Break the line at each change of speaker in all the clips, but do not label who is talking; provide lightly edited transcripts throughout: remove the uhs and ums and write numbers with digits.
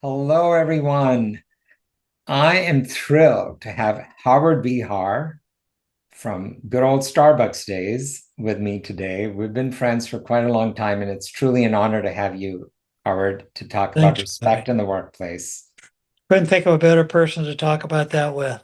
Hello, everyone. I am thrilled to have Howard Behar from good old Starbucks days with me today. We've been friends for quite a long time, and it's truly an honor to have you, Howard, to talk about
Thanks,
respect
buddy.
in the workplace.
Couldn't think of a better person to talk about that with.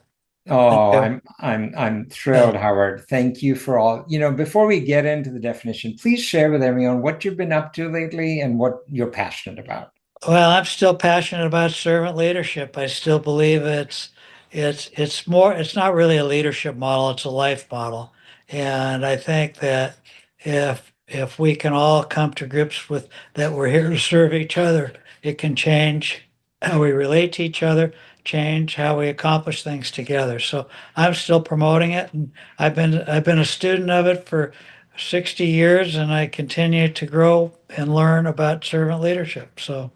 Thank
Oh,
you.
I'm
Yeah.
thrilled, Howard. Thank you for all. Before we get into the definition, please share with everyone what you've been up to lately and what you're passionate about.
Well, I'm still passionate about servant leadership. I still believe it's not really a leadership model, it's a life model. And I think that if we can all come to grips with that we're here to serve each other, it can change how we relate to each other, change how we accomplish things together. So I'm still promoting it, and I've been a student of it for 60 years, and I continue to grow and learn about servant leadership. So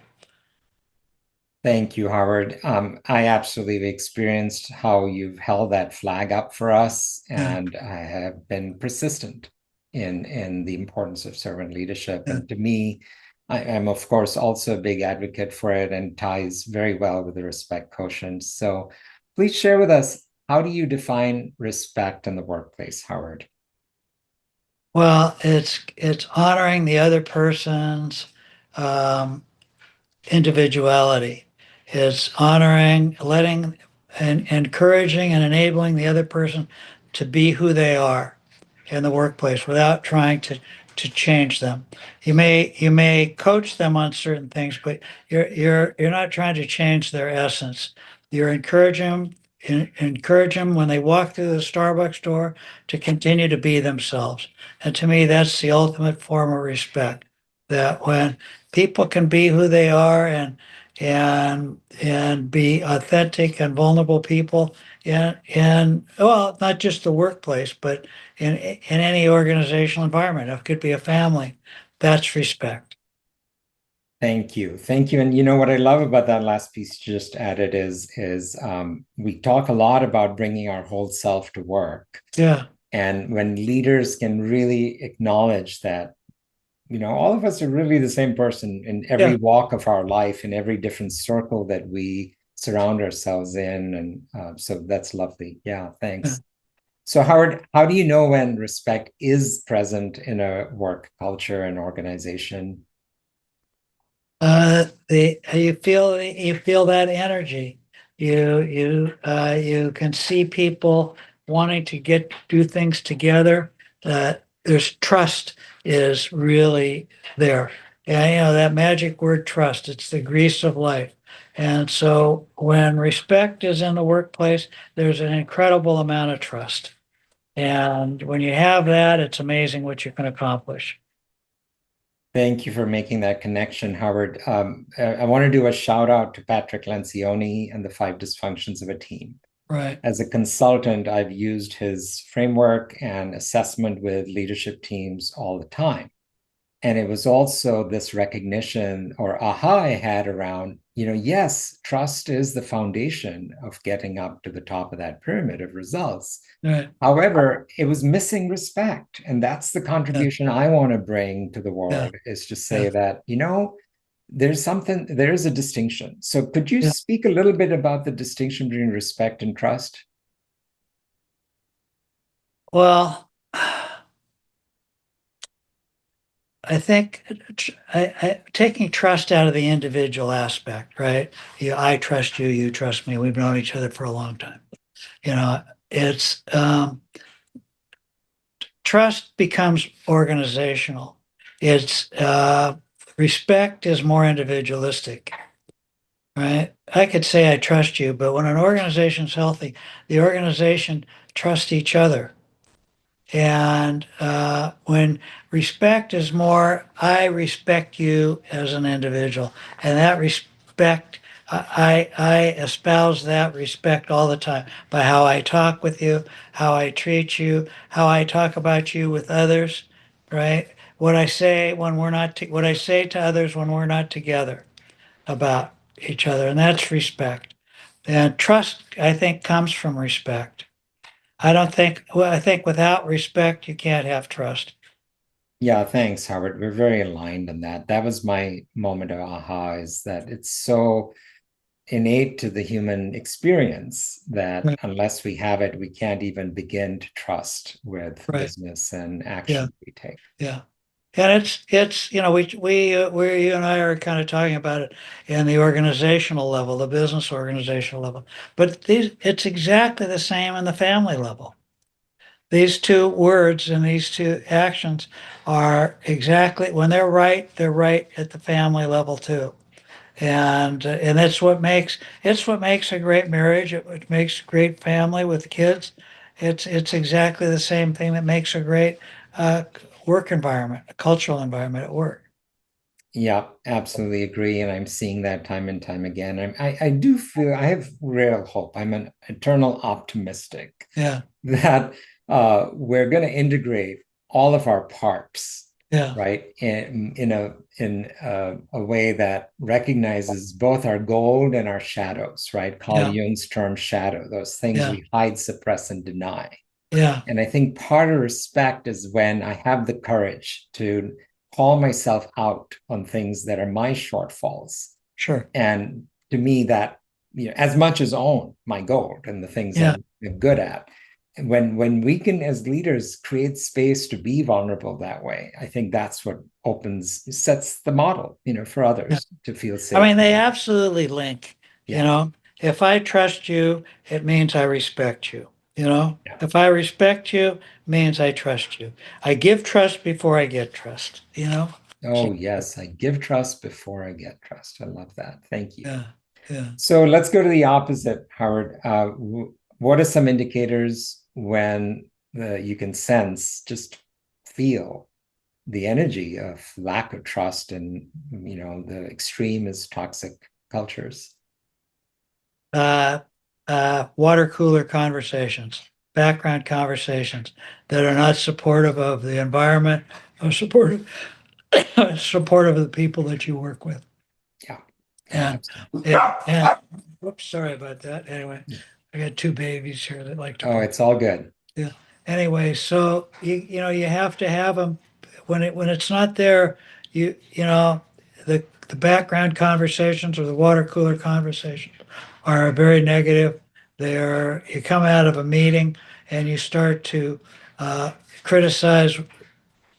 Thank you, Howard. I absolutely experienced how you've held that flag up for us,
yeah.
and I have been persistent in the importance of servant leadership.
Yeah.
And to me, I am, of course, also a big advocate for it and ties very well with the respect quotient. So please share with us, how do you define respect in the workplace, Howard?
Well, it's honoring the other person's um, individuality. It's honoring, letting, and encouraging and enabling the other person to be who they are in the workplace without trying to change them. You may coach them on certain things, but you're not trying to change their essence. You're encourage them when they walk through the Starbucks door to continue to be themselves. And to me, that's the ultimate form of respect. That when people can be who they are and be authentic and vulnerable people in well, not just the workplace, but in any organizational environment. It could be a family. That's respect.
Thank you. Thank you. And you know what I love about that last piece you just added is we talk a lot about bringing our whole self to work.
Yeah,
And when leaders can really acknowledge that, all of us are really the same person in every
yeah,
walk of our life, in every different circle that we surround ourselves in. And so that's lovely. Yeah,
yeah.
thanks. So, Howard, how do you know when respect is present in a work culture and organization?
The you feel that energy. You can see people wanting to do things together. There's trust is really there. And that magic word trust, it's the grease of life. And so when respect is in the workplace, there's an incredible amount of trust. And when you have that, it's amazing what you can accomplish.
Thank you for making that connection, Howard. I want to do a shout out to Patrick Lencioni and the five dysfunctions of a team.
Right.
As a consultant, I've used his framework and assessment with leadership teams all the time. And it was also this recognition or aha I had around, yes, trust is the foundation of getting up to the top of that pyramid of results.
Right.
However, it was missing respect. And that's the
Yeah.
contribution I want to bring to the
Yeah.
world is to
Yeah.
say that, there is a distinction. So could you
Yeah.
speak a little bit about the distinction between respect and trust?
Well, I think taking trust out of the individual aspect, right? I trust you, you trust me. We've known each other for a long time. You know, it's trust becomes organizational. It's respect is more individualistic, right? I could say I trust you, but when an organization's healthy, the organization trusts each other. And when respect is more, I respect you as an individual, and that respect, I espouse that respect all the time by how I talk with you, how I treat you, how I talk about you with others, right? What I say when we're not, what I say to others when we're not together about each other, and that's respect. And trust, I think, comes from respect. I think without respect, you can't have trust.
Yeah, thanks, Howard. We're very aligned on that. That was my moment of aha, is that it's so innate to the human experience that
Right.
unless we have it, we can't even begin to trust with
Right.
business and
Yeah.
action we take.
Yeah. And it's we you and I are kind of talking about it in the organizational level, the business organizational level, but it's exactly the same in the family level. These two words and these two actions are exactly when they're right at the family level too. And that's what makes it's what makes a great marriage. It makes a great family with kids. It's exactly the same thing that makes a great uh, work environment, a cultural environment at work.
Yeah, absolutely agree. And I'm seeing that time and time again. I do feel I have real hope. I'm an eternal optimistic
Yeah,
that we're going to integrate all of our parts,
yeah,
right, a way that recognizes both our gold and our shadows, right? Carl
yeah,
Jung's term shadow, those things
yeah,
we hide, suppress, and deny.
yeah.
And I think part of respect is when I have the courage to call myself out on things that are my shortfalls.
Sure.
And to me, that, as much as own my gold and the things
Yeah,
I'm good at. When we can, as leaders, create space to be vulnerable that way, I think that's what sets the model, for
yeah.
others to feel
I
safe.
mean, they absolutely link. You
Yeah,
know, if I trust you, it means I respect you. You know,
yeah.
if I respect you, means I trust you. I give trust before I get trust. So
Oh, yes, I give trust before I get trust. I love that. Thank you.
yeah, yeah.
So let's go to the opposite, Howard. What are some indicators when you can sense, just feel the energy of lack of trust and the extreme is toxic cultures?
uh, water cooler conversations, background conversations that are not supportive of the environment, or supportive supportive of the people that you work with.
Yeah, yeah,
And
absolutely.
and whoops, sorry about that. Anyway, I got two babies here that like to
Oh,
bark.
it's all good.
Yeah. Anyway, so you have to have them when it's not there. The background conversations or the water cooler conversations are very negative. You come out of a meeting and you start to uh, criticize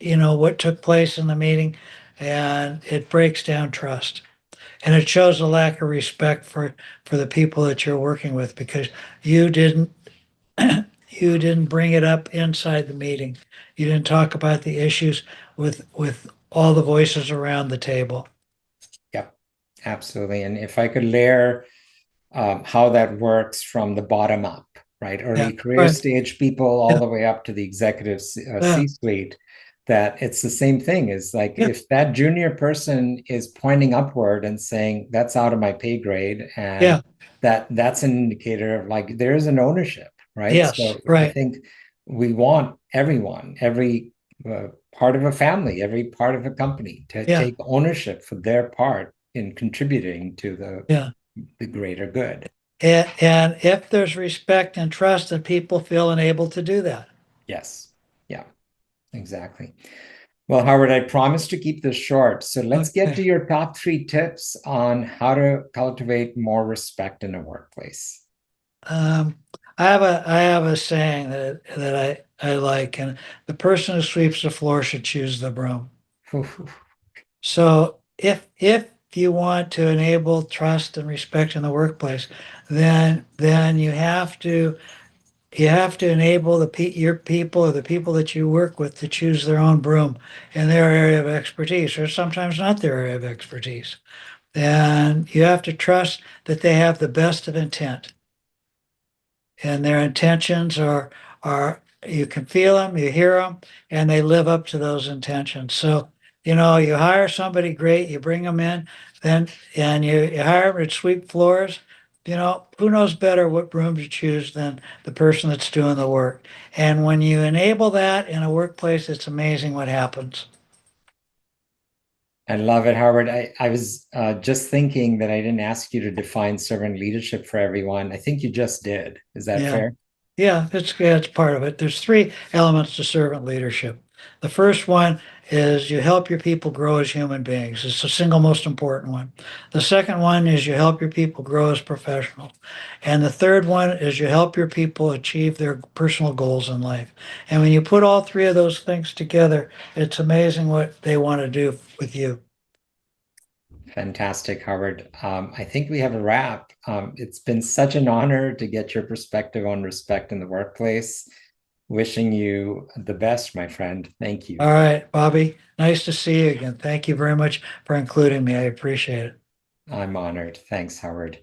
what took place in the meeting, and it breaks down trust. And it shows a lack of respect for the people that you're working with because you didn't you didn't bring it up inside the meeting. You didn't talk about the issues with all the voices around the table.
Yep, absolutely. And if I could layer how that works from the bottom up, right?
Yeah,
Early career
right.
stage people all
Yeah,
the way up to the executive
yeah,
C-suite, that it's the same thing. Is like
yeah,
if that junior person is pointing upward and saying that's out of my pay grade, and
yeah.
that's an indicator of like there's an ownership, right?
Yes,
So I
right.
think we want everyone, every part of a family, every part of a company to
Yeah,
take ownership for their part in contributing to
yeah.
the greater good.
And if there's respect and trust, then people feel enabled to do that.
Yes. Yeah, exactly. Well, Howard, I promised to keep this short. So let's get
Okay.
to your top three tips on how to cultivate more respect in a workplace.
Um, I have a saying that I like, and the person who sweeps the floor should choose the broom. So if you want to enable trust and respect in the workplace, then you have to enable your people or the people that you work with to choose their own broom in their area of expertise, or sometimes not their area of expertise. And you have to trust that they have the best of intent and their intentions are you can feel them, you hear them, and they live up to those intentions. So you hire somebody great, you bring them in, then and you hire them to sweep floors. Who knows better what broom to choose than the person that's doing the work? And when you enable that in a workplace, it's amazing what happens.
I love it, Howard. I was just thinking that I didn't ask you to define servant leadership for everyone. I think you just did. Is that
Yeah.
fair?
Yeah, it's part of it. There's three elements to servant leadership. The first one is you help your people grow as human beings. It's the single most important one. The second one is you help your people grow as professionals. And the third one is you help your people achieve their personal goals in life. And when you put all three of those things together, it's amazing what they want to do with you.
Fantastic, Howard. I think we have a wrap. It's been such an honor to get your perspective on respect in the workplace. Wishing you the best, my friend. Thank you.
All right, Bobby, nice to see you again. Thank you very much for including me. I appreciate it.
I'm honored. Thanks, Howard.